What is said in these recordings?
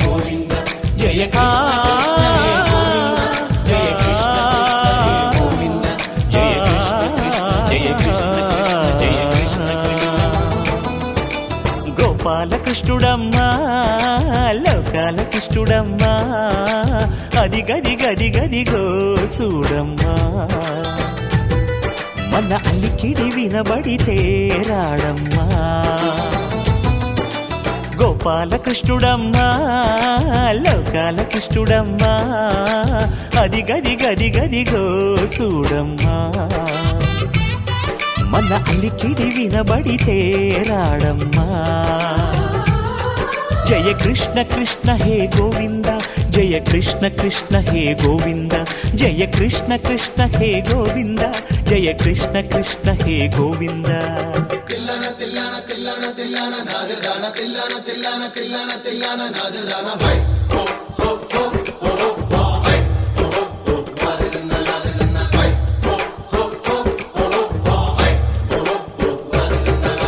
గోవింద జయ కృష్ణ కృష్ణ హే గోవింద జయ కృష్ణ కృష్ణ హే గోవింద జయ కృష్ణ కృష్ణ జయ కృష్ణ కృష్ణ జయ కృష్ణ కృష్ణ గోపాలకృష్ణుడమ్మా లోకాలకృష్ణుడమ్మా అది గది గది గదిగో చూడమ్మా మన అలికిడి వినబడితే రాడమ్మా గోపాలకృష్ణుడమ్మా లోకాలకృష్ణుడమ్మా అది గది గది గదిగో చూడమ్మా మన అలికిడి వినబడితే రాడమ్మా జయ కృష్ణ కృష్ణ హే గోవింద జయ కృష్ణ కృష్ణ హే గోవింద జయ కృష్ణ కృష్ణ హే గోవింద జయ కృష్ణ కృష్ణ హే గోవింద తిల్లన తిల్లన తిల్లన తిల్లన నాదిర్దాన తిల్లన తిల్లన తిల్లన తిల్లన నాదిర్దాన భై హో హో హో హో హో భై హో హో నాదిర్దాన నాదిర్దాన భై హో హో హో హో భై హో హో నాదిర్దాన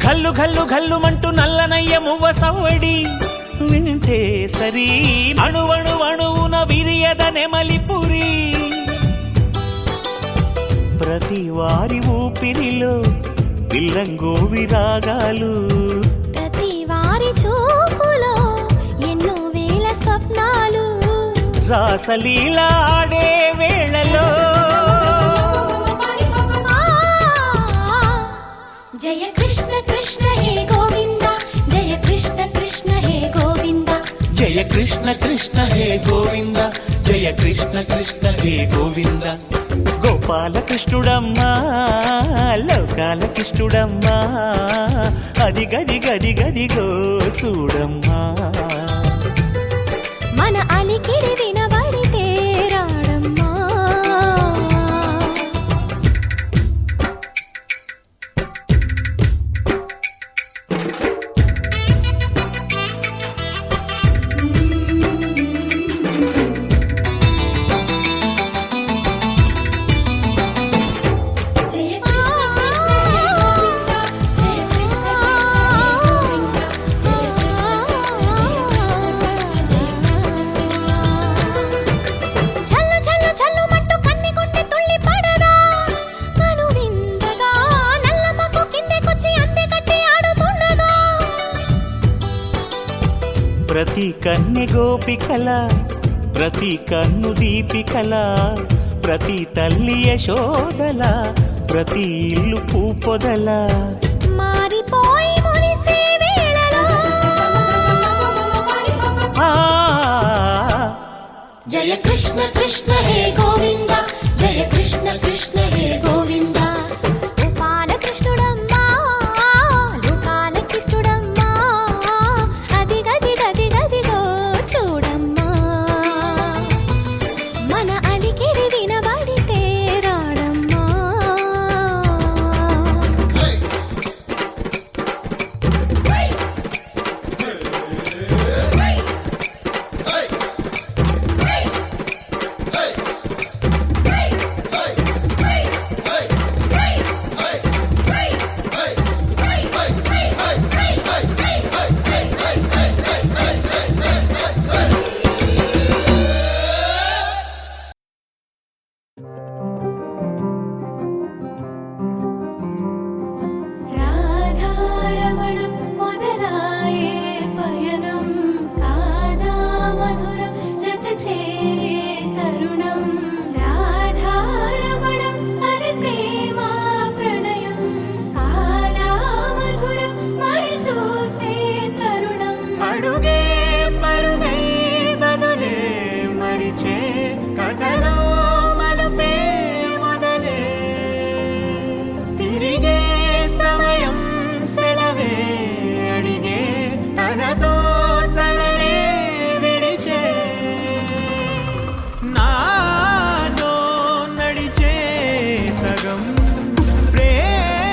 ఘల్లు ఘల్లు ఘల్లుమంటూ నల్లనయ్య మువ్వ సవ్వడి వింటే సరి అణువణు అణువున విరియద నెమలిపురి ప్రతి వారి ఊపిరిలో పిల్లంగో విరాగాలు ప్రతి వారి చూపులో ఎన్నో వేల స్వప్నాలు రాసలీల ఆడే వేళలో జయ కృష్ణ కృష్ణ హే గోవింద జయ కృష్ణ కృష్ణ హే గోవింద జయ కృష్ణ కృష్ణ హే గోవింద జయ కృష్ణ కృష్ణ హే గోవింద గోపాలకృష్ణుడమ్మా లోకాలకృష్ణుడమ్మా అది గది గది గదిగో చూడమ్మా మన అలికిడి వినబడితే రాడమ్మా ప్రతి కన్నె గోపికల ప్రతి కన్ను దీపికల ప్రతి తల్లి యశోదల ప్రతి ఇల్లు పూపొదల మారిపోయి మురిసే వేళలో జయ కృష్ణ కృష్ణ హే గోవింద జయ కృష్ణ కృష్ణ హే గోవింద గోపాలకృష్ణుడమ్మా లోకాలకృష్ణుడమ్మా అది గది గది గదిగో చూడమ్మా మన అలికిడి వినబడితే రాడమ్మా రాధారమణం మొదలాయే పయనం కాదా మధురం జత చేరే తరుణం రాధారమణం అది ప్రేమ ప్రణయం కాదా మధురం మరి చూసే తరుణం అడుగే పరుగే బదులే మరిచే కథలో మలుపే మొదలే తిరిగే సమయం సెలవే అడిగే తనతో తననే విడిచే నాతో నడిచే సగం ప్రేమ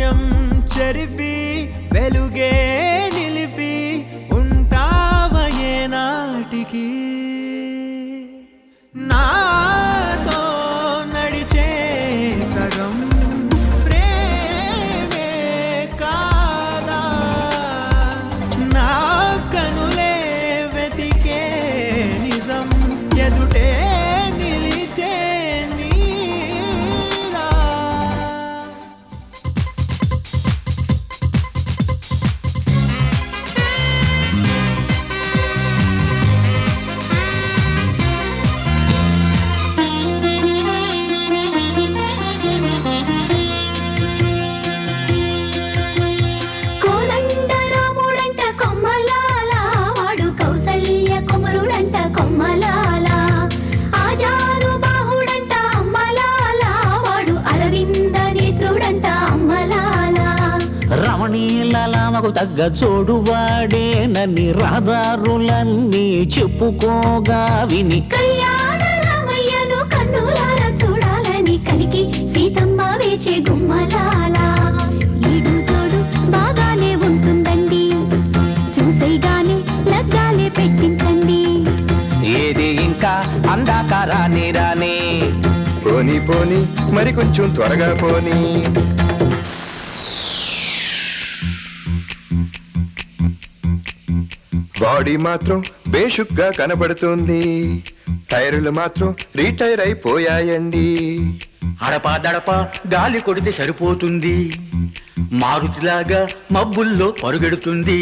మౌఢ్యం చెరిపి వెలుగే నిలిపి ఉంటావయే నాటికి నాతో నడిచే సగం ప్రేమే కాదా నా కనులే వెతికే నిజం ఎదుటే నిలిచే నీలా కోదండరాముడంట కొమ్మలాల వాడు కౌసల్య కుమరుడంట కొమ్మలాల ఆజానుబాహుడంట అమ్మలాల వాడు అరవింద నేత్రుడంట అమ్మలాల రమణీలలామకు తగ్గ చోడువాడేనని రహదారులన్నీ చెప్పుకోగా విని కళ్యాణ రామయ్యను కన్నులార చూడాలని కలికి సీతమ్మ వేచే గుమ్మలాల ఈడు తోడు బాగానే ఉంటుందండి చూసేగానే లగ్గాలే పెట్టించండి ఏది ఇంకా అందాక రాని రాని పోనీ పోనీ మరి కొంచెం త్వరగా పోనీ బాడీ మాత్రం బేషుగ్గా కనబడుతుంది టైర్లు మాత్రం రీటైర్ అయిపోయాయండి అడపా దడపా గాలి కొడితే సరిపోతుంది మారుతిలాగా మబ్బుల్లో పరుగెడుతుంది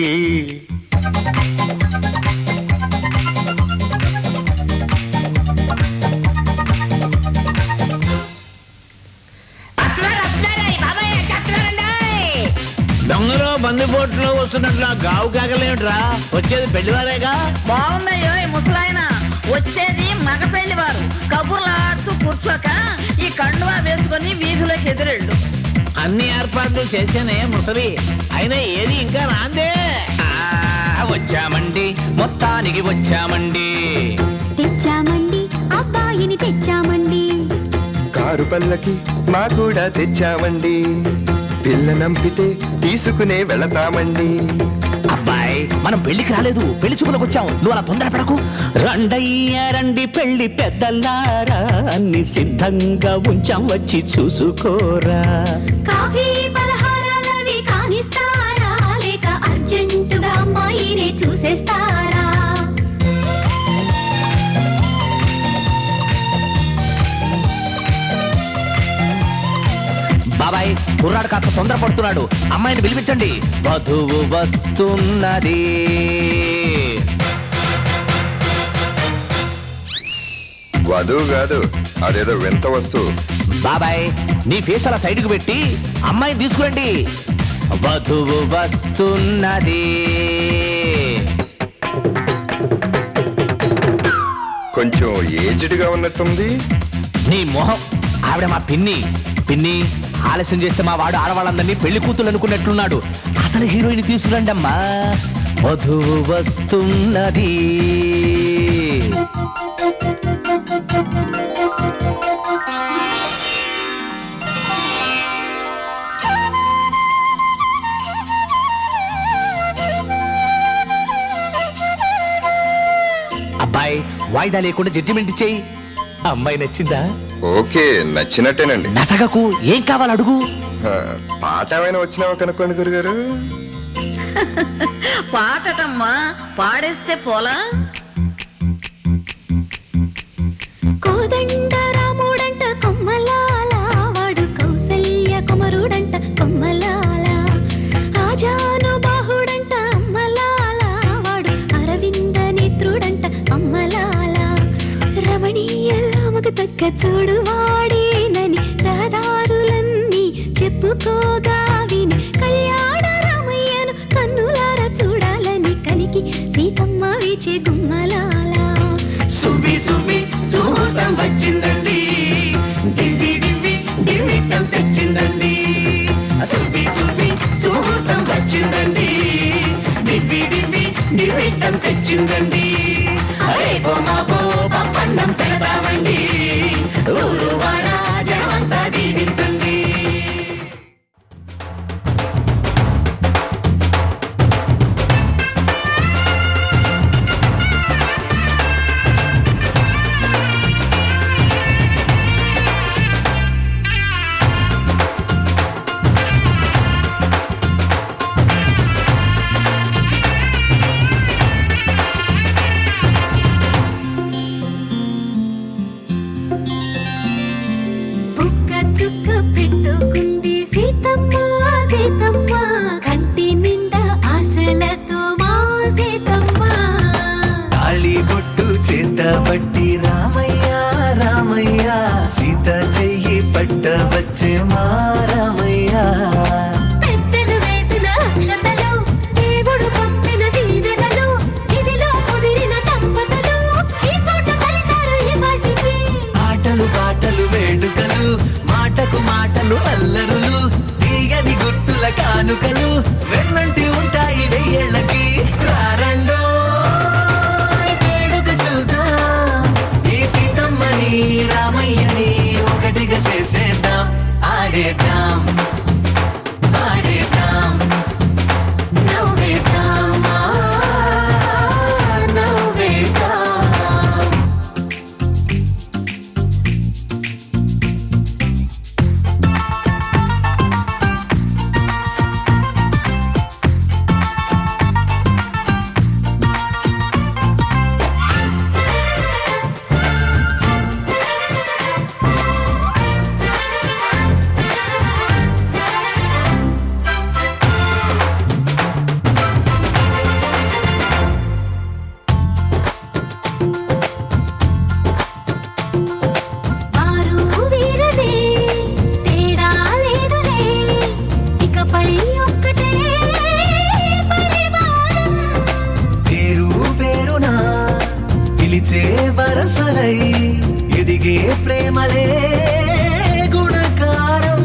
దొంగలో బందిపోట్లో వస్తున్నట్లు గావు కాకలేమిట్రా వచ్చేది పెళ్లివారేగా బాగుందయ్యో ఈ ముసలాయన వచ్చేది మగ పెళ్లి వారు కబుర్లాడుతూ కూర్చోక ఈ కండువా వేసుకొని వీధిలోకి ఎదురెళ్ళు అన్ని ఏర్పాట్లు చేసేనే ముసలి అయినా ఏది ఇంకా రాందే వచ్చామండి మొత్తానికి వచ్చామండి తెచ్చామండి అబ్బాయిని తెచ్చామండి కారు పల్లకి మా కూడా తెచ్చామండి పిల్ల నంపితే తీసుకునే వెళతామండి అబ్బాయి మనం పెళ్లికి రాలేదు పెళ్లి చూపులకు వచ్చాం నువ్వు అలా తొందరపడకు రండయ్య రండి పెళ్లి పెద్దలారా అన్ని సిద్ధంగా ఉంచాం వచ్చి చూసుకోరా కాఫీ పలహారాలవి కానిస్తారా లేక అర్జెంటుగా అమ్మాయినే చూసేస్తారా బాబాయ్ కుర్రాడు కాస్త తొందరపడుతున్నాడు అమ్మాయిని పిలిపించండి వధువు వస్తున్నది వధువు కాదు అదేదో వింత వస్తువు బాబాయ్ నీ ఫేస్ అలా సైడ్కి పెట్టి అమ్మాయిని తీసుకురండి వధువు వస్తున్నది కొంచెం ఏజ్డ్గా ఉన్నట్టుంది నీ మొహం ఆవిడ మా పిన్ని పిన్ని ఆలస్యం చేస్తే మా వాడు ఆడవాళ్ళందరినీ పెళ్లి కూతురు అనుకున్నట్లున్నాడు అసలు హీరోయిన్ తీసుకురండి అమ్మా వధువు వస్తున్నది అబ్బాయి వాయిదా లేకుండా జడ్జిమెంట్ ఇచ్చేయి అమ్మాయి నచ్చిందా ఓకే నచ్చినట్టేనండి నసగకు ఏం కావాలి అడుగు హ, పాట ఏమైనా వచ్చినావా కనుక్కోండి గురుగారు పాటటమ్మా పాడేస్తే పోలా కోదండరాముడంట కొమ్మలాల వాడు కౌసల్య కుమరుడంట కొమ్మలాల ఆజానుబాహుడంట అమ్మలాల వాడు అరవింద నేత్రుడంట అమ్మలాల రమణీయలామకు తగ్గ చూడు వాడేనని రహదారులన్నీ చెప్పుకోగా విని కళ్యాణ రామయ్యను కన్నులార చూడాలని కలికి సీతమ్మ వేచే గుమ్మలాల సువి సువి సుహూర్తం వచ్చిందండి దివ్వి దివ్వి దివ్విటం తెచ్చిందండి సువి సువి సుహూర్తం వచ్చిందండి దివ్వి దివ్వి దివ్విటం తెచ్చిందండి రేపో మాపో పప్పన్నం పెడతామండి ఊరు వాడ జనమంతా దీవించండి కానుకలు వెన్నంటి ఉంటాయి వెయ్యేళ్ళకి. రారండో వేడుక చూద్దాం, ఈ సీతమ్మని రామయ్యని ఒకటిగా చేసేద్దాం. ఆడేద్దాం ఆడేద్దాం నవ్వేద్దాం నవ్వేద్దాం. వారు వీరనే తేడా లేదులే, ఇకపై ఒక్కటే పరివారం. పేరు పేరునా పిలిచే వరసలై ఎదిగే ప్రేమలే గుణకారం.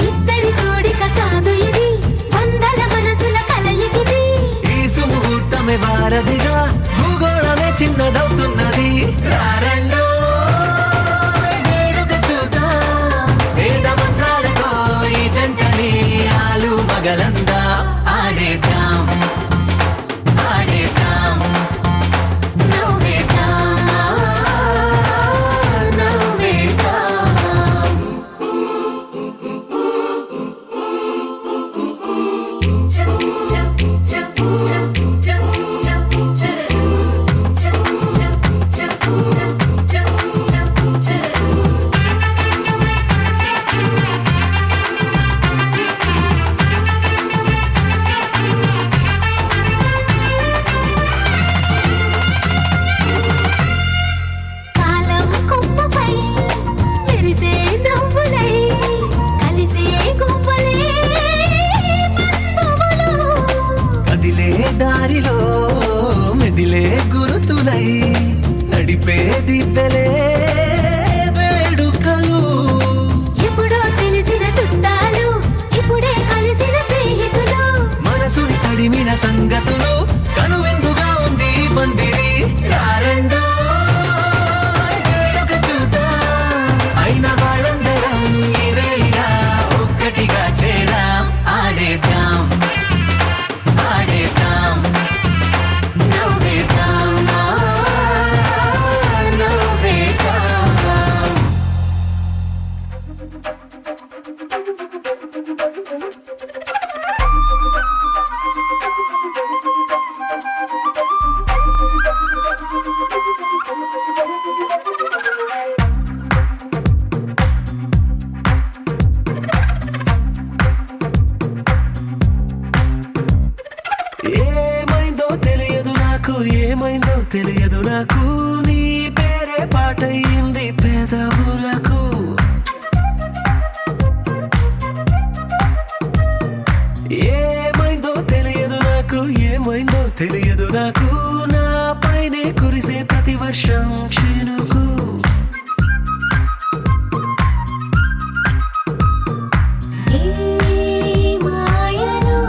ఇద్దరి కోడిక కాదు ఇది, వందల మనసుల కలయికిది. ఈ సుముహూర్తమే వారధిగా భూగోళమే చిన్నదవుతున్నది. రారండో వేడుక చూద్దాం, వేద మంత్రాలతో ఈ జంటని ఆలు మగలందా. ఆడేద్దాం ఆడేద్దాం నవ్వేద్దాం నవ్వేద్దాం. కాలం కొమ్మపై మెరిసే నవ్వులై కలిసే గువ్వలే బంధువులు. కదిలే దారిలో మెదిలే గురుతులై నడిపే దిబ్బెలే వేడుకలు. ఎప్పుడో తెలిసిన చుట్టాలు, ఇప్పుడే కలిసిన స్నేహితులు. మనసుని తడిమిన సంగతులు కనువిందుగా ఉంది ఈ పందిరి. రారండో వేడుక చూద్దాం, అయిన వాళ్ళందరం ఈ వేళ ఒక్కటిగా చేరాం. ఆడేద్దాం ఆడేద్దాం నవ్వేద్దాం నవ్వేద్దాం. ఏమైందో తెలియదు నాకు, ఏమైందో తెలియదు నాకు, నీ పేరే పాటయింది పెదవులకు. ఏమైందో తెలియదు నాకు, ఏమైందో తెలియదు నాకు, నా పైనే కురిసే ప్రతి వర్షం చినుకు. ఏ మాయలో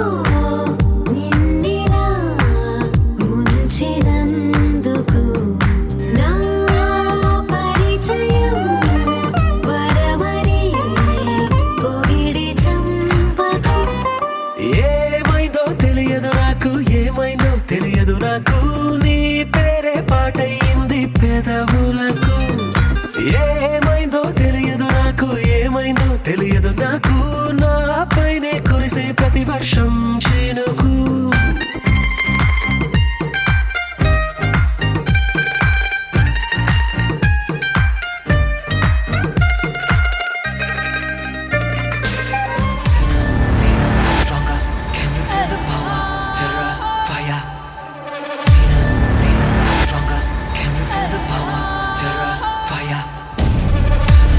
నిన్నిలా ముంచినందుకు నా పరిచయం వరమని పొగిడి చంపకు. ఏమైందో తెలియదు నాకు, ఏమైందో తెలియదు నాకు, నీ పేరే పాటయింది పెదవులకు. ఏమైందో తెలియదు నాకు, ఏమైందో తెలియదు నాకు, నా పైనే కురిసే ప్రతి వర్షం చినుకు.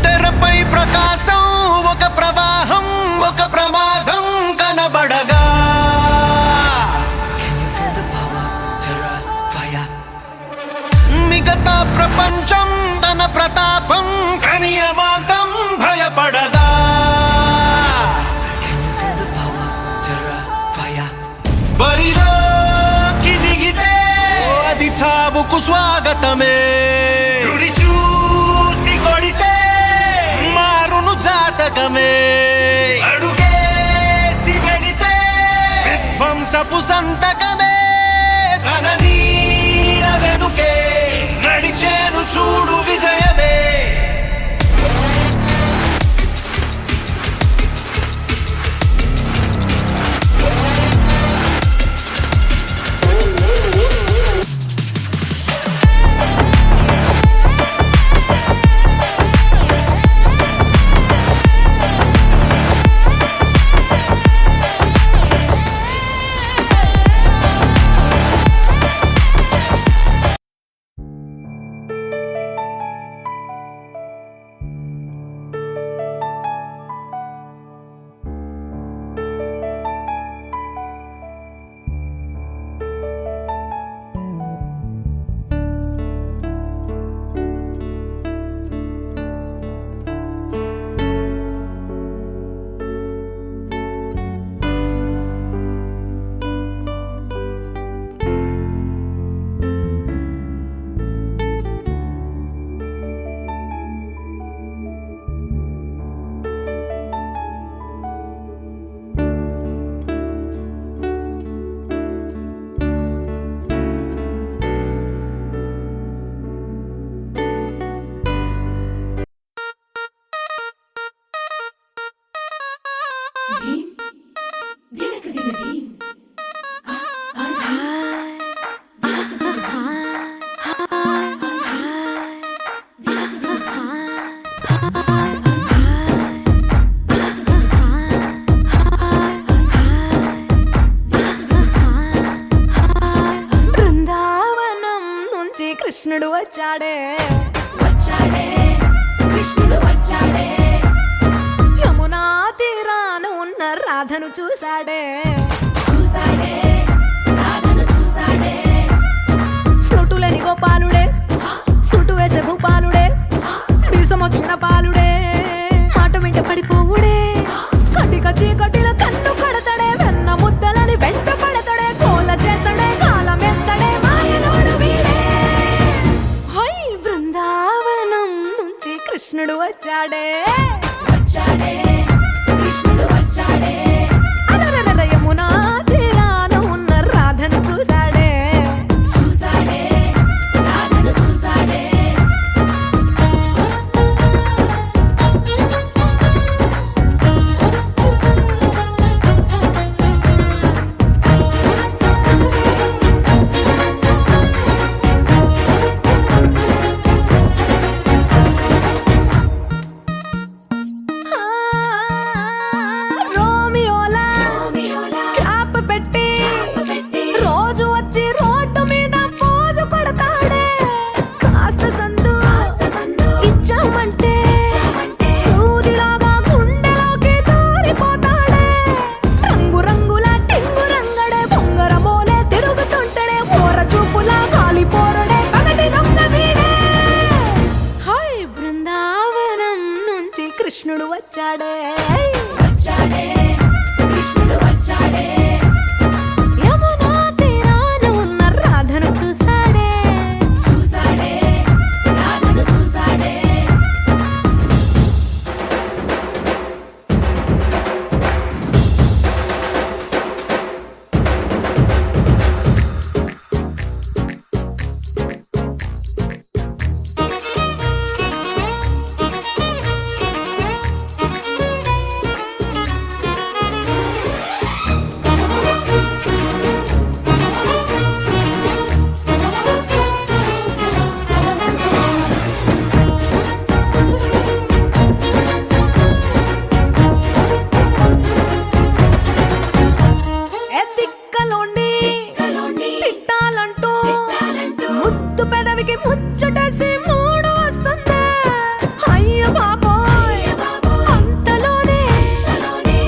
తెరపై ప్రకాశం ఒక ప్రవాహం, ఒక ప్రమాదం కనబడగా మిగతా ప్రపంచం తన ప్రతాపం కనియమాతం భయపడదా. పలుకు స్వాగతమే గురి చూసి కొడితే మారును జాతకమే అడుగేసి వెడితే విధ్వంసపు సంతకమే తన నీడ వెనుకే నడిచేను చూడు విజయమే బృందావనం నుంచి కృష్ణుడు వచ్చాడే కృష్ణుడు వచ్చాడే యమునా తీరాన ఉన్న రాధను చూశాడే రాధను చూశాడే ఫ్రూటులని గోపాలుడే సుటు వేసే భూపాలుడే మీసమొచ్చిన పాలుడే మాట వెంట పడిపోవుడే కటిక చీకటిలో కన్ను కడతాడే వెన్న ముద్దలని వెంట పడతాడే కోల చేస్తాడే కాలం వేస్తాడే మాయలోడు వీడే హై బృందావనం నుంచి కృష్ణుడు వచ్చాడే కృష్ణుడు వచ్చాడే అలరర యమునా తీరాన ఉన్న రాధను చూశాడే రాధను చూశాడే రోమియోలా క్లాప్ పెట్టి రోజు వచ్చి రోడ్డు మీద పోజు కొడతాడే కాస్త సందు ఇచ్చామంటే సూదిలాగా గుండెలోకి దూరిపోతాడే రంగు రంగుల టింగు రంగడే బొంగరమోలే తిరుగుతుంటాడే ఓర చూపులా కాలిపోరడే పగటి దొంగ వీడే హై బృందావనం నుంచి కృష్ణుడు వచ్చాడే కృష్ణుడు వచ్చాడే యమునా తీరాన ఉన్న రాధను చూశాడే రాధను చూశాడే ఏ తిక్కలోండి తిట్టాలంటూ ముద్దు పెదవికి ముచ్చటేసి మూడు వస్తుంది అయ్య బాబోయ్ అంతలోనే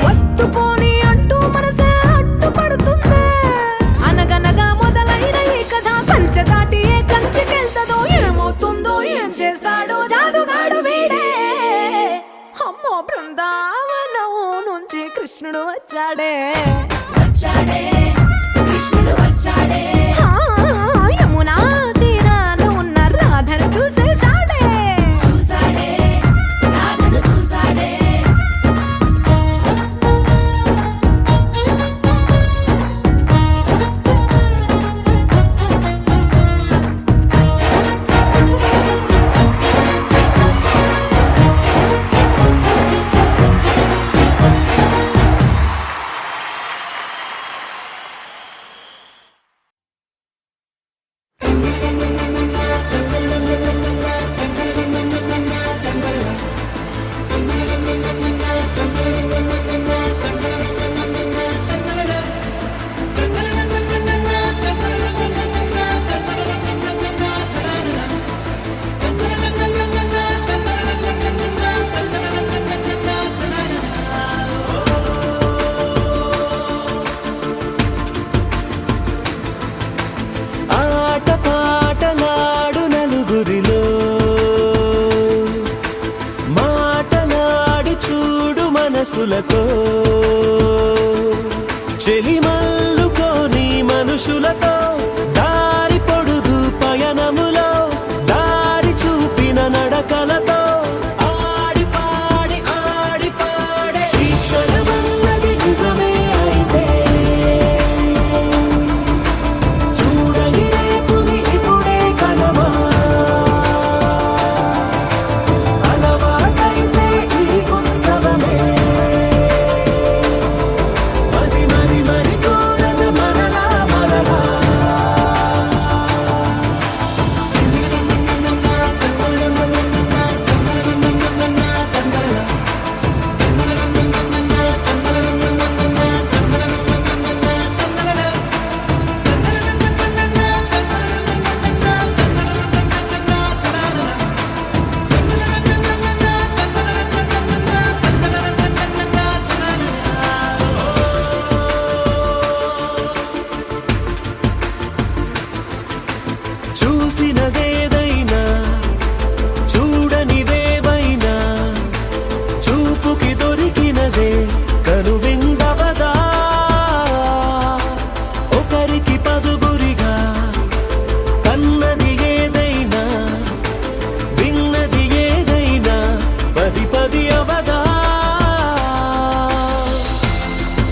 వత్తుకోని అంటూ మనసే అడ్డుపడుతుంది అనగనగా మొదలైన ఈ కథ కంచె దాటి ఏ కంచెకెళ్తదో ఏమవుతుందో ఏం చేస్తాడో జాదుగాడు వీడే అమ్మో బృందావనం నుంచి కృష్ణుడు వచ్చాడే కృష్ణుడు వచ్చాడే యమునా తీరా సొగసులతో చెలిమల్లుకోని మనుషులతో దారి పొడుగు పయనములో దారి చూపిన నడకలతో ఆడి పాడే ఈ క్షణమన్నది నిజమే అయితే చూడని రేపుని ఇప్పుడే కలమా అలవాటైతే ఈ ఉత్సవమే మరి కోరద మరలా చూసినదేదైనా చూడనిదేవైనా చూపుకి దొరికినదే కనువిందవదా ఒకరికి పదుగురిగా కన్నది ఏదైనా విన్నది ఏదైనా పది అవదా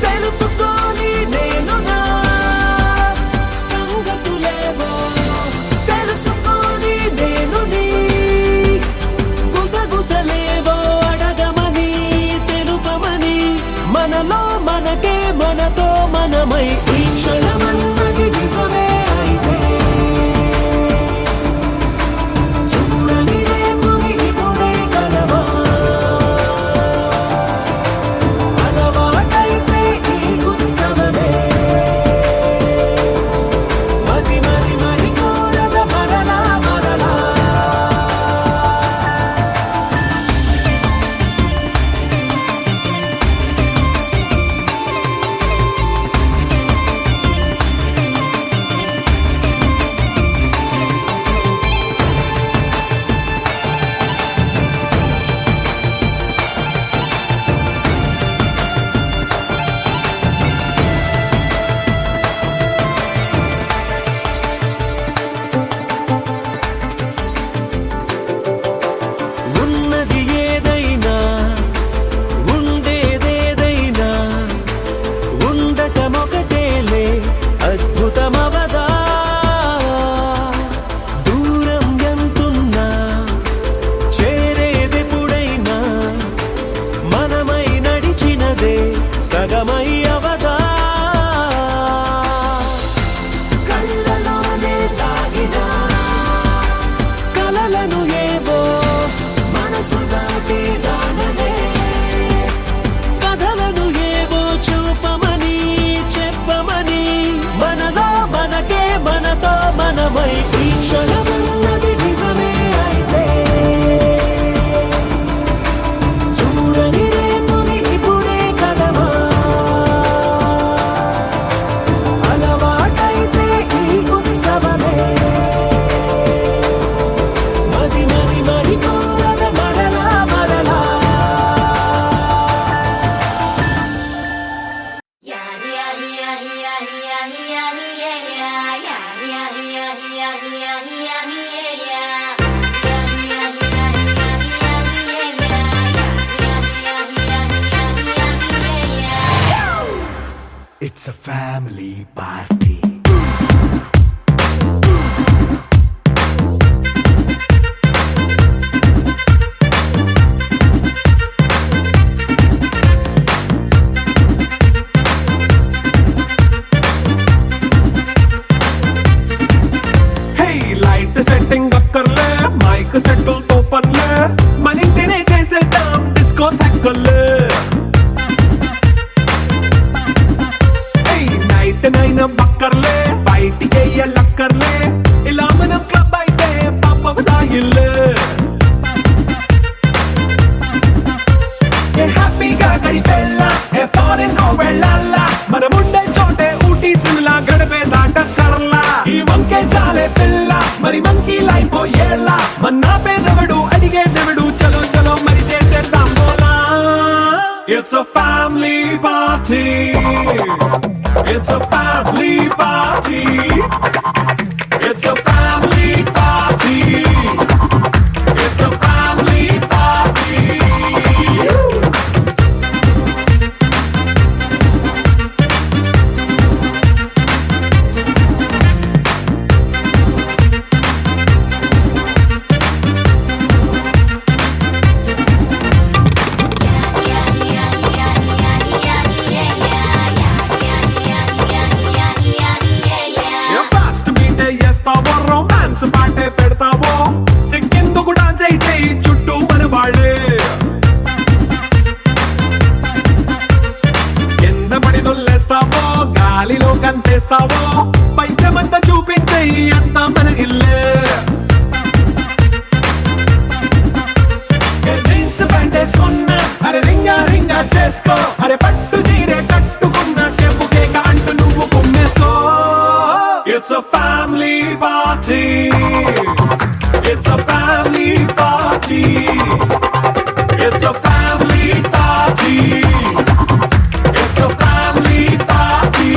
తెలుపుకోని నేను నా సంగతులేవో తెలుసుకొని నేను నీ గుసగుసలేవో అడగమని తెలుపమని మనలో మనకే మనతో మనమై ఈ క్షణమన్నది నిజమే అయితే చూడని రేపుని ఇప్పుడే కలవా అలవాటైతే ఈ ఉత్సవమే మరి కోరద మరలా ఉన్నది ఏదైనా ఉండేదేదైనా ఉండటమొకటేలే అద్భుతమవదా దూరం ఎంతున్నా చేరేదెప్పుడైనా మనమై నడిచినదే సగమై అవదా కళ్ళలోనే దాగిన కలలను ఏవో మనసు దాటి రానలే కథలను ఏవో చూపమని చెప్పమని మనలో మనకే మనతో మనమై ఈ క్షణమన్నది నిజమే అయితే చూడని రేపుని ఇప్పుడే కలవా అలవాటైతే ఈ ఉత్సవమే మరి కోరద మరలా It's a family party. Hey, light setting అక్కర్లే మైక్ సెట్టుల్ తో పర్లే మన ఇంటినే చేసేద్దాం డిస్కో థక్కర్లే నైట్ నైన్ బక్కర్లే బయటికి లక్కర్లే ఇలా మనం క్లబ్ అయితే పాపదాయిల్లే హ్యాపీగా గడిపెళ్ళ ఏ ఫారెన్ వెళ్ళాలా మనముండే చోటే ఊటీ సిమ్లా గడిపే దాటక్కర్లా ఈ వంకే చాలే పిల్ల మరి మంకీ లైపోయేలా మన్నా పేదవడు అడిగే దేవుడు చలో చలో మరి చేసేద్దాం బోలా. It's a party. It's a family party. It's a family party. It's a family party. Fast బీటే చేస్తావో రొమాన్స్ పాటే పెడతావో సిక్కిందుకు డాన్స్ అయి చేయి చుట్టూ మన వాళ్ళే కింద పడి దొల్లేస్తావో గాలిలో కంటేస్తావో పైచమంతా చూపించేయి అంతా మన ఇల్లే జీన్స్ ప్యాంట్ వేసుకున్నా అరే రింగా రింగా చేసుకో అరే పట్టు చీరే కట్టుకున్నా చెప్పుకే అంటూ నువ్వు కుమ్మేసుకో. It's a family party. It's a family party. It's a family party. It's a family party.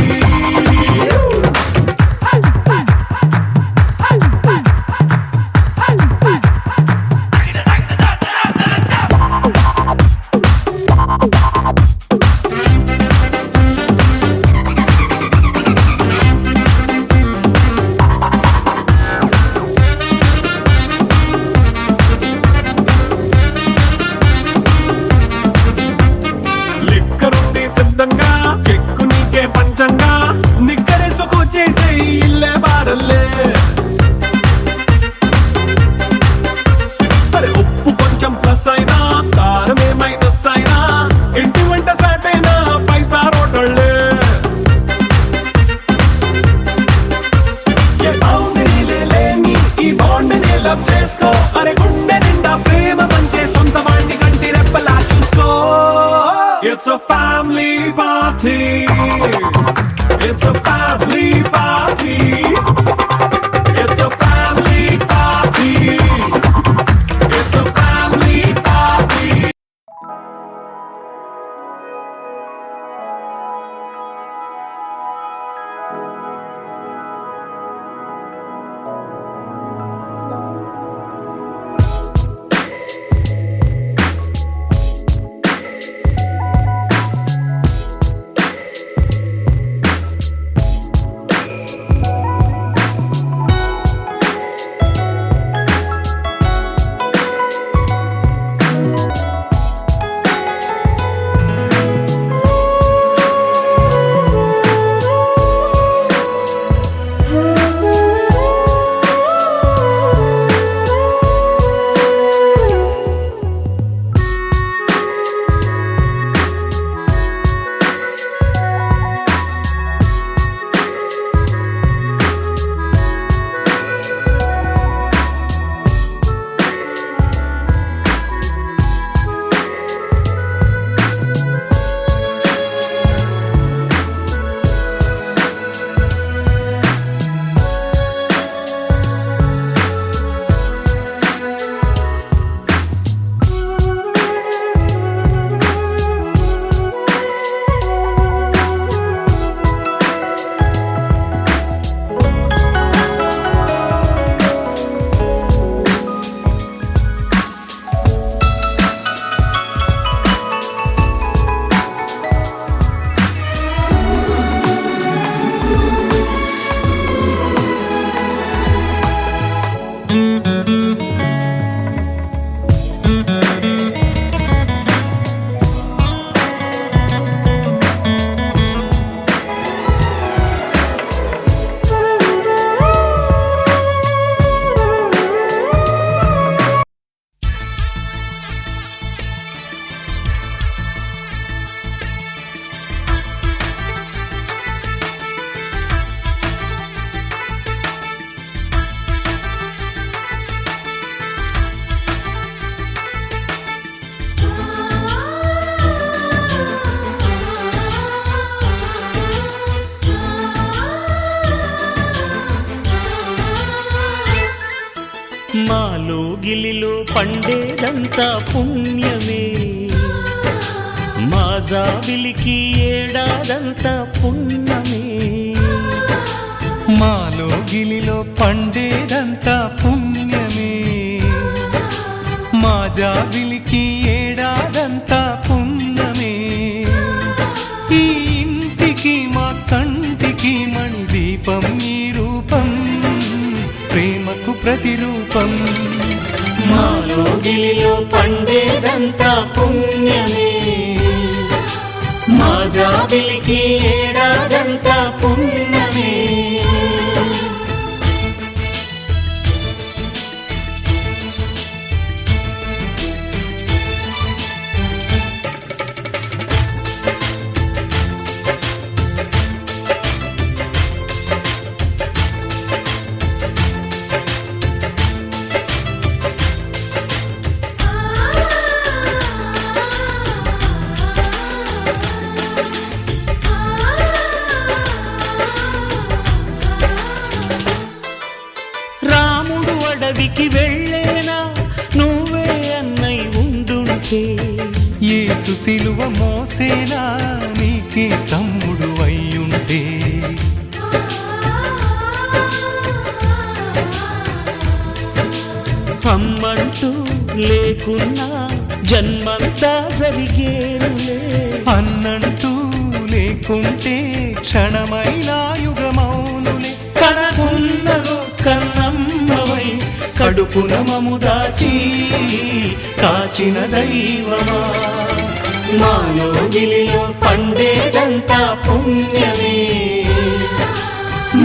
లిక్కరుంది సిద్ధంగా కెక్కు నీకే పంచంగా నిక్కరేసుకు చేసే ఇల్లే బారల్లే అరే ఉప్పు కొంచెం ప్లస్ అయినా కారమే మైనస్ అయినా ఇంటి వంట సాటైనా 5 స్టార్ హోటళ్ళే ఏ బౌండరీలే లేని ఈ బాండ్ని లవ్ చేసుకో అరే గుండె నిండా ప్రేమ పంచే సొంత వాణ్ణి కంటి రెప్పలా చూసుకో. It's a family party. It's a family party. It's a family party. It's a family party. మాలో గిలిలో పండేదంతా పుణ్యమే మా జాబిలికి ఏడా ఏడాదంతా పున్నమే మాలో గిలిలో పండేదంతా పుణ్యమే మా జాబిలికి ఏడాదంతా పుణ్యమే ఈ ఇంటికి మా కంటికి మణి దీపం ఈ రూపం ప్రేమకు ప్రతిరూపం మాలో గిలిలో పండేదంతా పుణ్యమే మా జాబిలికి ఏడాదంతా పుణ్యమే రాముడు అడవికి వెళ్ళేనా నువ్వే అన్నై ఉండుంటే యేసు సిలువ మోసేనా నీకే తమ్ముడు అయ్యుంటే అమ్మంటూ లేకున్నా జన్మంతా జరిగేనులే అన్నంటూ లేకుంటే క్షణమైనా యుగమౌనులే కనకున్నదో కన్నమ్మవై కడుపున మము దాచి కాచిన దైవమా మాలో గిలిలో పండేదంతా పుణ్యమే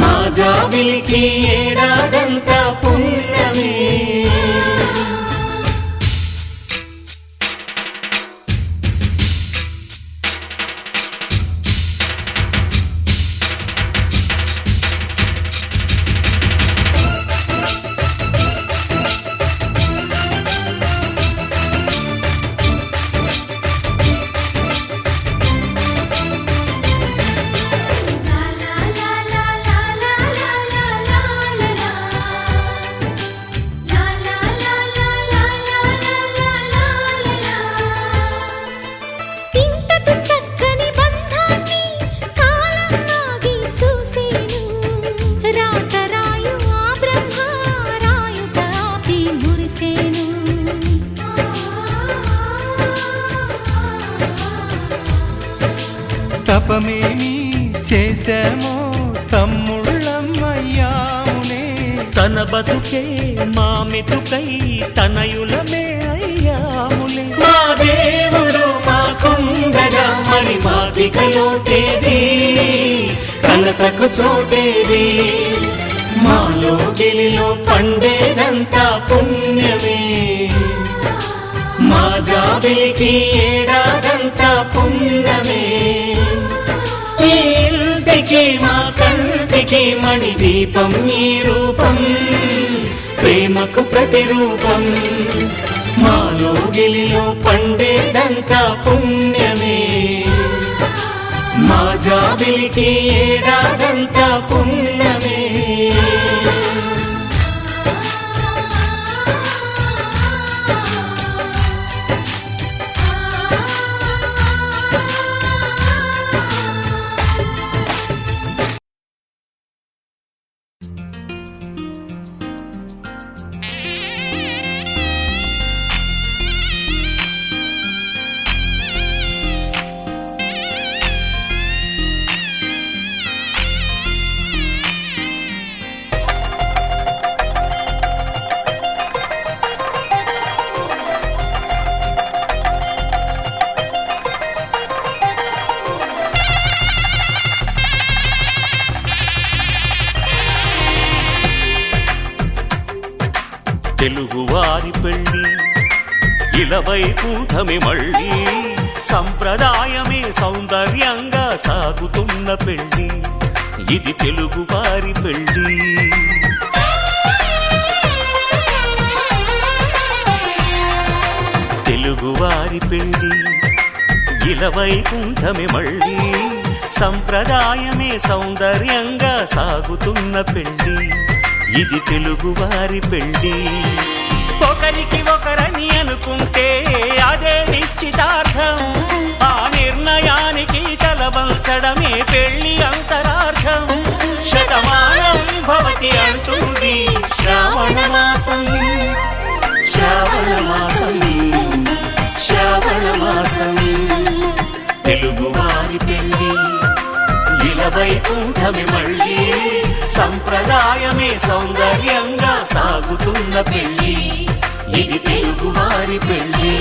మా జాబిలికి ఏడాదంతా పుణ్యమే ఇంతటి చక్కని బంధాన్ని కాలం నాగి చూసేను రాత రాయు ఆ బ్రహ్మ రాయుట ఆపి మురిసేను తపమేమి చేశామో తమ్ముళ్ళమ్మయ్యామునే తన బతుకే మా మెతుకై తనయులమే అయ్యాములే మా దేవుడు మాకుండగా మరి మాదిక లోటేది కలతకు చోటేది మాలో గిలిలో పండేదంతా పుణ్యమే మా జాబిలికి ఏడాదంతా పుణ్యమే ఈ ఇంటికి మా కంటికి మణి దీపం ఈ రూపం ప్రేమకు ప్రతిరూపం మాలో గిలిలో పండేదంతా పుణ్యమే మా జాబిలికి ఏడాదంతా పుణ్యమే తెలుగువారి పెళ్ళి ఇలవైకుంఠమే మళ్ళీ సంప్రదాయమే సౌందర్యంగా సాగుతున్న పెళ్ళి ఇది తెలుగువారి పెళ్ళి తెలుగువారి పెళ్ళి ఇలవైకుంఠమే మళ్ళీ సంప్రదాయమే సౌందర్యంగా సాగుతున్న పెళ్ళి ఇది తెలుగువారి పెళ్ళి ఒకరికి ఒకరని అనుకుంటే అదే నిశ్చితార్థం ఆ నిర్ణయానికి తలవ పంచడమే పెళ్లి అంతరార్థం శతమానం భవతి అంటుంది శ్రావణ మాసం శ్రావణ మాసం శ్రావణ మాసం తెలుగువారి పెళ్లి ఇలా వైకుంఠమే మళ్ళీ సంప్రదాయమే సౌందర్యంగా సాగుతున్న పెళ్లి ఇది తెలుగువారి పెళ్లి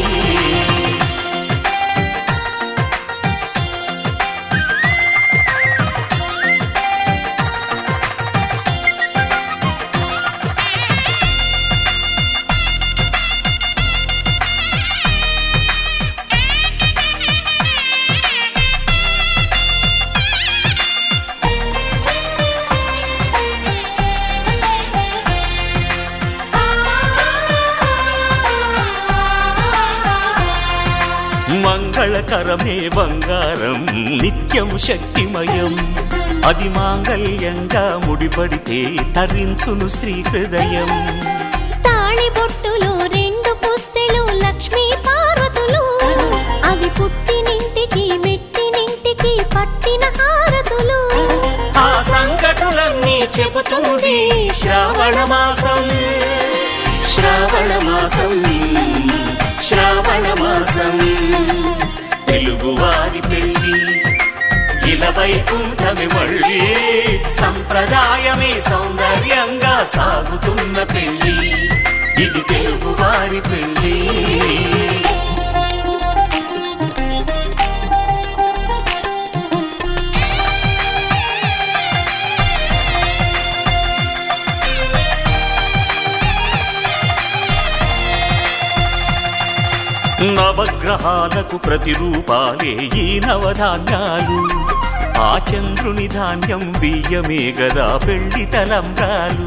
మంగళకరమే బంగారం నిత్యం శక్తిమయం అది మాంగళ్యంగా ముడిపడితే తరించును స్త్రీ హృదయం తాళి బొట్టులో 2 పుస్తెలు లక్ష్మీ పార్వతులు అవి పుట్టినింటికి మెట్టినింటికి పట్టిన హారతులు ఆ సంకటులన్నీ చెబుతుంది శ్రావణ మాసం శ్రావణ మాసం శ్రావణ మాసం తెలుగువారి పెళ్లి ఇలా వైకుంఠమే మళ్ళీ సంప్రదాయమే సౌందర్యంగా సాగుతున్న పెళ్లి ఇది తెలుగువారి పెళ్లి నవగ్రహాలకు ప్రతిరూపాలే ఈ నవధాన్యాలు ఆ చంద్రుని ధాన్యం బియ్యమే గదా పెళ్లి తలంబ్రాలు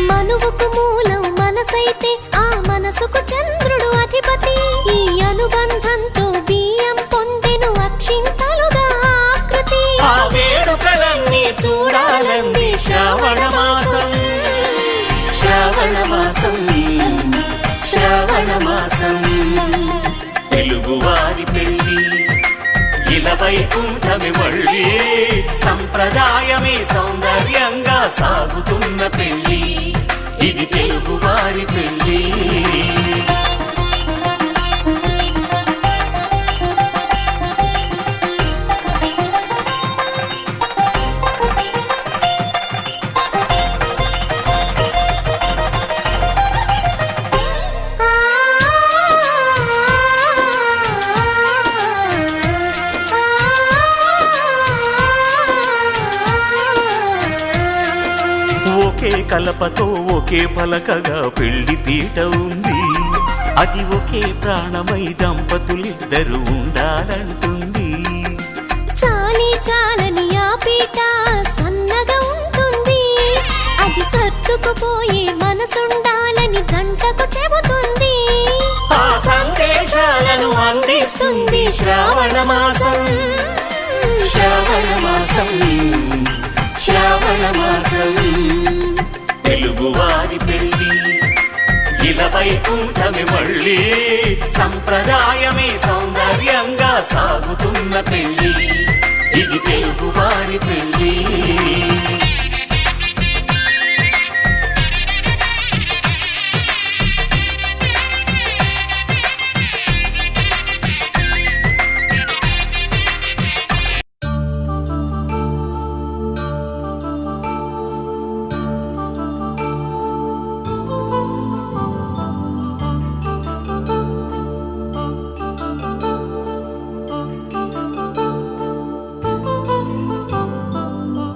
మనువుకు మూలం మనసైతే ఆ మనసుకు చంద్రుడు అధిపతి ఈ అనుబంధంతో బియ్యం పొందెను అక్షింతలుగా ఆకృతి ఆ వేడుకలన్నీ చూడాలంది శ్రావణ మాసం శ్రావణ మాసం శ్రావణ మాసం తెలుగువారి పెళ్లి ఇలా వైకుంఠమే మళ్ళీ సంప్రదాయమే సౌందర్యంగా సాగుతున్న పెళ్లి ఇది తెలుగువారి పెళ్లి ఒకే కలపతో ఒకే పలకగా పెళ్లి పీట ఉంది అది ఒకే ప్రాణమై దంపతులిద్దరూ ఉండాలంటుంది చాలి చాలని ఆ పీట సన్నగా ఉంటుంది అది సర్దుకుపోయే మనసుండాలని జంటకు చెబుతుంది ఆ సందేశాలను అందిస్తుంది శ్రావణ మాసం శ్రావణ మాసం శ్రావణ మాసం తెలుగువారి పెళ్లి ఇలా వైకుంఠమే మళ్ళీ సంప్రదాయమే సౌందర్యంగా సాగుతున్న పెళ్లి ఇది తెలుగువారి పెళ్లి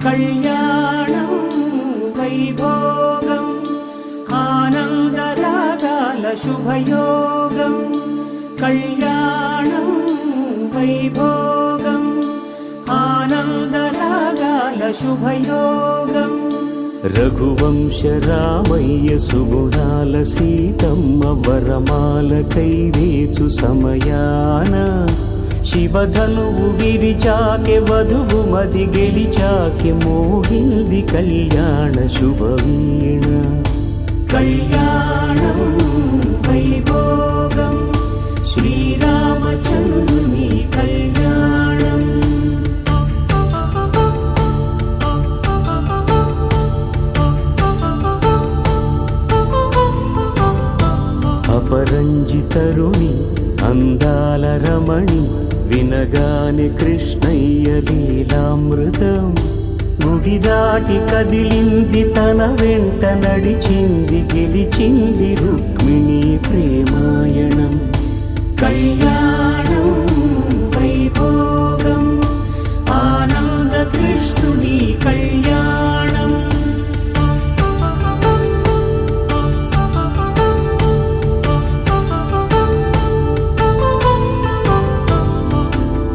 కళ్యాణం వైభోగం ఆనందరాగాల శుభయోగం కళ్యాణం వైభోగం ఆనందరాగాల శుభయోగం రఘువంశ రామయ్య సుగుణాల సీతమ్మ వరమాల కైవేచు సమయాన శివధనువు విరిచాకె వధువు మది గెలిచాకె మోగింది కళ్యాణ శుభవీణ కళ్యాణం వైభోగం శ్రీరామచంద్రుని కళ్యాణం విడి దాటి కదిలింది తన వెంట నడిచింది గెలిచింది రుక్మిణి ప్రేమాయణం కళ్యాణం వైభోగం ఆనంద కృష్ణుని కళ్యాణం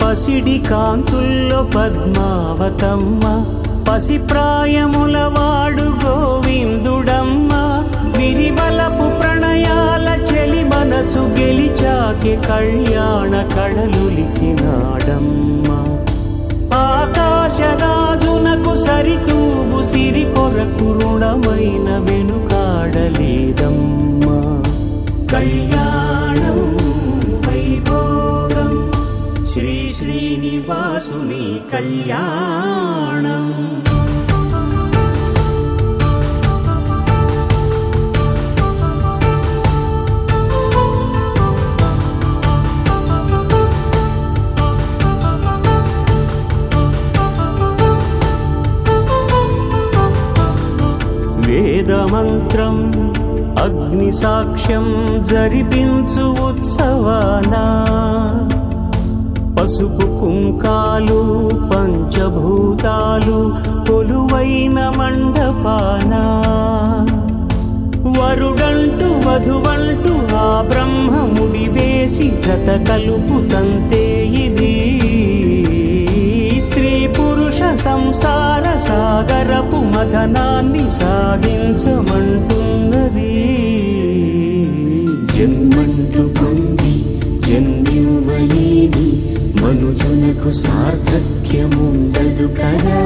పసిడి కాంతుల్లో పద్మావతమ్మ పసిప్రాయముల వాడు గోవిందుడమ్మ విరివలపు ప్రణయాల చెలి మనసు గెలిచాకే కళ్యాణ కళలులికినాడమ్మ ఆకాశరాజునకు సరితూబు సిరి కొరకు రుణమైన వెనుకాడలేదమ్మా కళ్యాణం వైభోగం శ్రీ శ్రీనివాసుని కళ్యాణం వేదమంత్రం అగ్ని సాక్ష్యం జరిపించు ఉత్సవానా పసుపు కుంకాలు పంచభూతాలు కొలువైన మండపానా వరుడంటూ వధువంటూ ఆ బ్రహ్మముడి వేసి జత కలుపు తంతే ఇది స్త్రీ పురుష సంసార సాగరపు మథనాన్ని సాగించమంటున్నది జన్మంటూ పొంది జన్మివ్వలేని మనుజునకు సార్థక్యముండదు కదా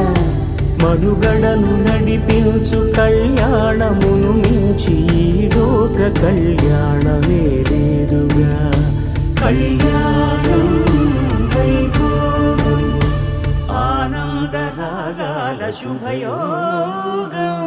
మనుగడను నడిపించు కళ్యాణమును మించి ఈ లోక కళ్యాణమే లేదుగా కళ్యాణం వైభోగం ఆనందరాగాల శుభయోగం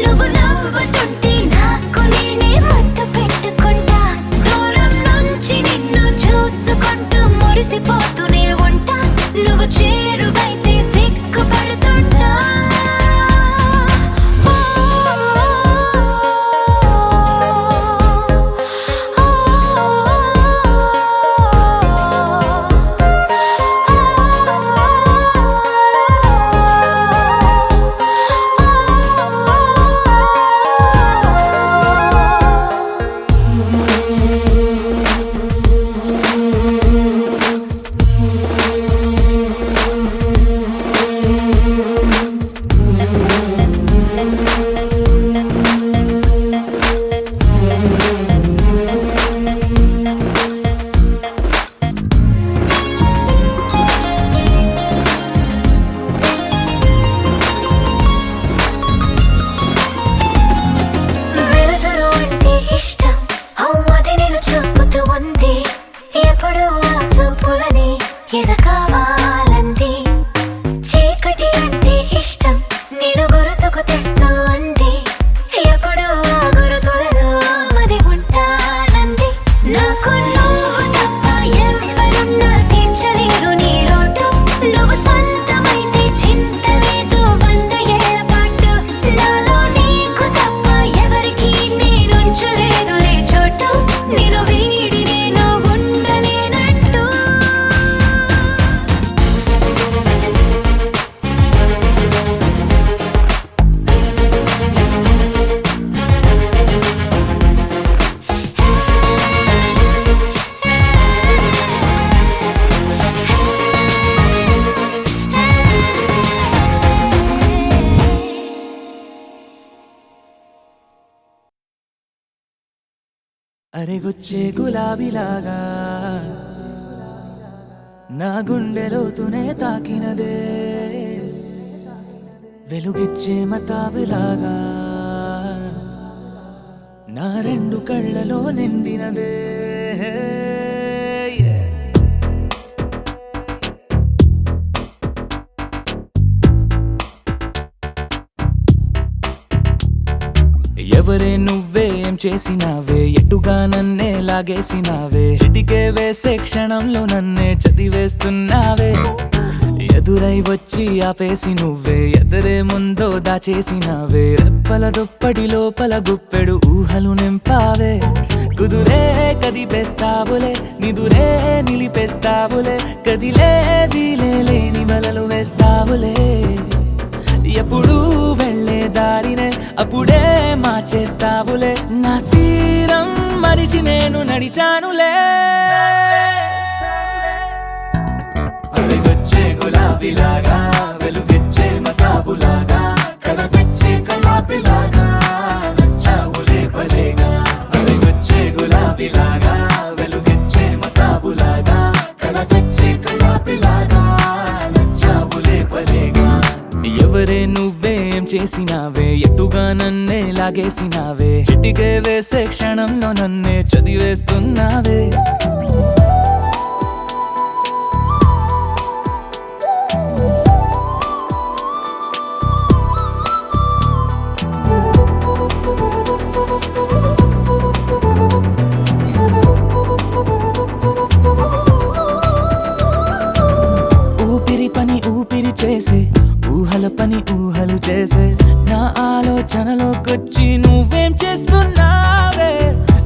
నువ్వు నవ్వుతుంటే నాకు నేనే ముద్దు పెట్టుకుంటా దూరం నుంచి నిన్ను చూసుకుంటూ మురిసిపోతూనే ఉంటా నువ్వు చేరువైతే సిగ్గుపడుతుంటా అరెగొచ్చే గులాబీలాగా నా గుండెలోతునే తాకినదే వెలుగిచ్చే మతాబులాగా నా రెండు కళ్ళలో నిండినదే ఎవరే నువ్వే ఏం చేసినావే ఎటుగా నన్నే లాగేసినావే చిటికే వేసే క్షణంలో నన్నే చదివేస్తున్నావే ఎదురై వచ్చి ఆపేసి నువ్వే ఎదరే ముందో దాచేసినావే రెప్పల దుప్పటి లోపల గుప్పెడు ఊహలు నింపావే కుదురే కదిపేస్తావులే నిదురే నిలిపేస్తావులే కదిలే వీలే లేని వలలు వేస్తావులే ఎప్పుడు వెళ్ళే దారినే అప్పుడే మార్చేస్తావులే నా తీరం మరిచి నేను నడిచానులే అవిగొచ్చే గులాబీలాగా వెలుగిచ్చే మతాబులాగా కళపిచ్చే కళాపిలాగా నచ్చావులే భలేగా అవిగొచ్చే గులాబీలాగా వెలుగిచ్చే మతాబులాగా కళపిచ్చే కళాపిలాగా నచ్చావులే భలేగా ఎవరే నువ్వేం చేసినావే ఎటుగా నన్నే లాగేసినావే చిటికే వేసే క్షణంలో నన్నే చదివేస్తున్నావే ఊపిరి పని ఊపిరి చేసే ఊహల పని ఊహలు చేసే నా ఆలోచనలోకొచ్చి నువ్వేం చేస్తున్నావే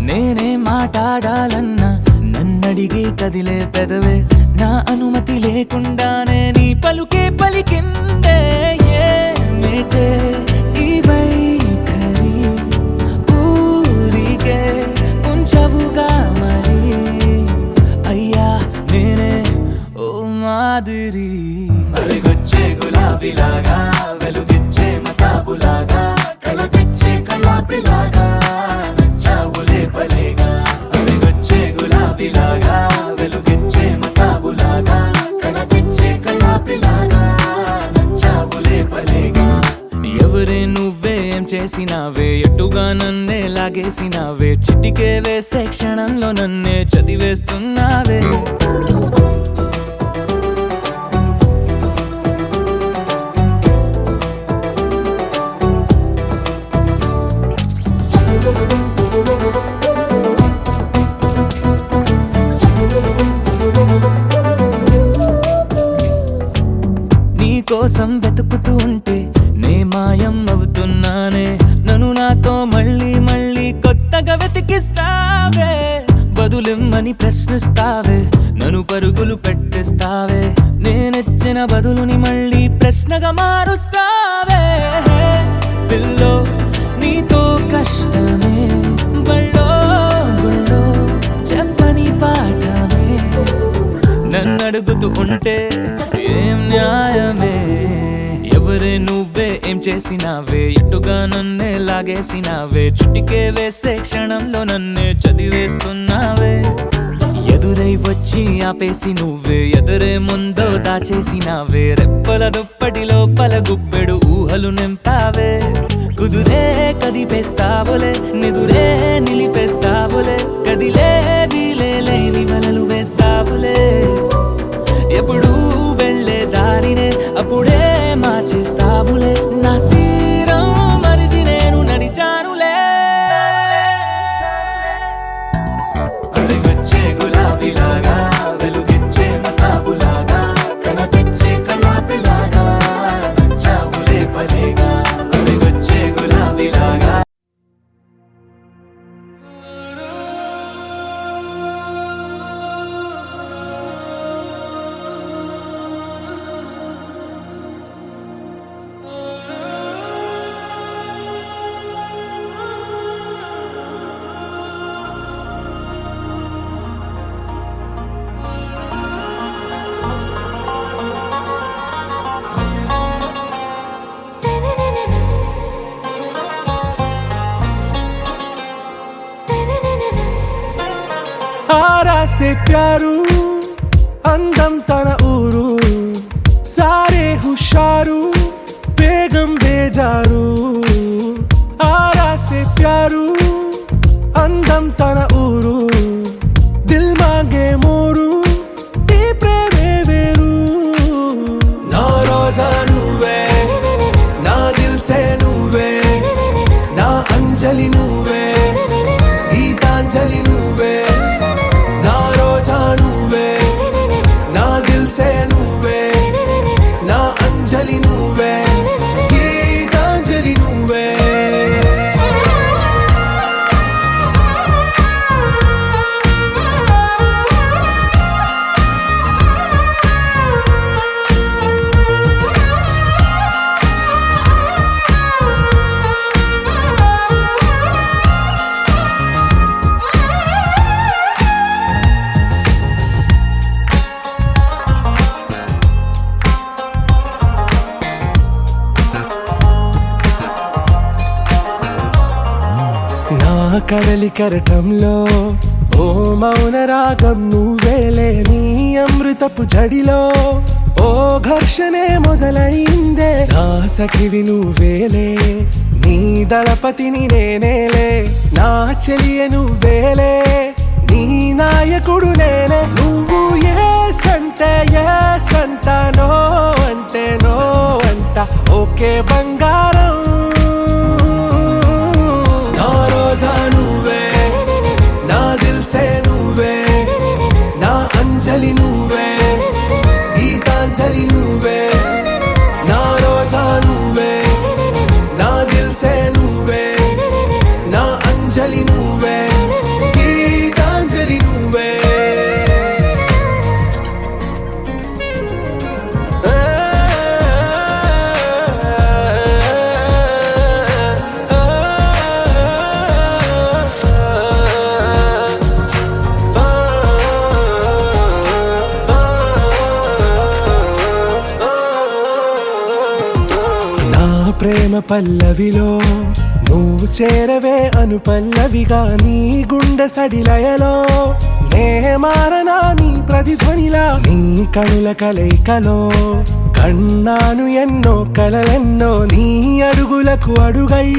నేనే మాట్లాడాలన్నా నన్నడిగి కదిలే పెదవే నా అనుమతి లేకుండానే నీ పలుకే పలికిందే ఏమిటే ఈ వైఖరి ఊరికే ఉంచవుగా మరి అయ్యా నేనే ఓ మాదిరి అవిగొచ్చే గులాబీలాగా వెలుగిచ్చే మతాబులాగా కళపిచ్చే కళాపిలాగా నచ్చావులే భలేగా అవిగొచ్చే గులాబీలాగా వెలుగిచ్చే మతాబులాగా కళపిచ్చే కళాపిలాగా నచ్చావులే భలేగా ఎవరే నువ్వేం చేసినావే ఎటుగా నన్నే లాగేసినావే చిటికే వేసే క్షణంలో నన్నే చదివేస్తున్నావే రాగానే నన్ను నాతో మళ్ళీ మళ్ళీ కొత్తగా వెతికిస్తావే, బదులిమ్మని ప్రశ్నిస్తావే, నన్ను పరుగులు పెట్టిస్తావే, నేనెచ్చిన బదులుని మళ్ళీ ప్రశ్నగా మారుస్తావే. పిల్లో నీతో కష్టమే, బళ్ళో గుళ్ళో చెప్పని పాఠమే, నన్నడుగుతూ ఉంటే ఏం న్యాయమే. ఎవరే నువ్వే ఏం చేసినావే, ఎటుగా నన్నే లాగేసినావే, చుట్టికే వేసే క్షణంలో నన్నే చదివేస్తున్నావే. ఎదురై వచ్చి ఆపేసి నువ్వే ఎదురే ముందో దాచేసినావే, రెప్పల దుప్పటి లోపల గుప్పెడు ఊహలు నింపావే. కుదురే కదిపేస్తావులే, నిదురే నిలిపేస్తావులే, కదిలే వీలే లేని వలలు వేస్తావులే. ఎప్పుడు వెళ్ళే దారినే అప్పుడే మార్చేస్తావులే, నా తీరం మరిచి నేను నడిచానులే. అలిగొచ్చే గులాబీలాగా వెలుగిచ్చే మతాబులాగా కలపిచ్చే కలాపిలాగా నచ్చావులే భలేగా. అలిగొచ్చే గులాబీలాగా आरा से प्यारू అందం తన ఊరు, సారే హుషారు బేగం బేజారు. ఆరా సే ప్యారు అందం తన ఊరు, దిల్ మాంగే మోరు ఈ ప్రేమే వేరు. నా రోజా నువ్వే, నా దిల్ సే నువ్వే, నా అంజలి నువ్వే, గీతాంజలి నువ్వే. నా రోజా నువ్వే, నా దిల్ సే నువ్వే, నా అంజలి నువ్వే, గీతాంజలి నువ్వే. నా కడలి కరటంలో ఓ మౌన రాగం నువ్వేలే, నీ అమృతపు జడిలో ఓ ఘర్షణే మొదలైందే. నా సఖివి నువ్వేలే, నీ దళపతిని నేనేలే, నా చెలియ నువ్వేలే, నీ నాయకుడు నేనే. నువ్వు ఏ సంట నో అంటే నో అంట, ఓకే బంగారం. నా రోజా నువ్వే, నా దిల్ సే నువ్వే, నా అంజలి నువ్వే, గీతాంజలి నువ్వే. నా రోజా నువ్వే, నా దిల్ సే నువ్వే, నా అంజలి నువ్వే, గీతాంజలి నువ్వే. ప్రేమ పల్లవిలో నువ్వు చేరవే అను పల్లవిగా, నీ గుండె సడిలయలో నే మారనా నీ ప్రతిధ్వనిలా. నీ కనుల కలయికలో కన్నాను ఎన్నో కలలెన్నో, నీ అడుగులకు అడుగై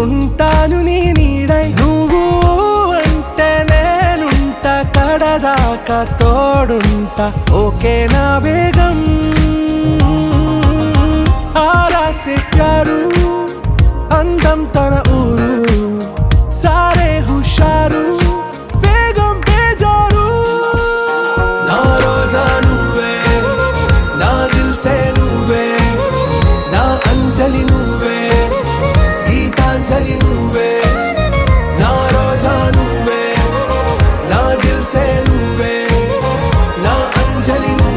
ఉంటాను నీ నీడై. నువ్వు అంటే నేనుంట కడదాకా తోడుంటా, ఓకే నా బేగం. ఆరా సే ప్యారు అందం తన ఊరు, సారే హుషారు బేగం బేజారు. నా రోజా నువ్వే, నా దిల్ సే నువ్వే, నా అంజలి నువ్వే, చలినే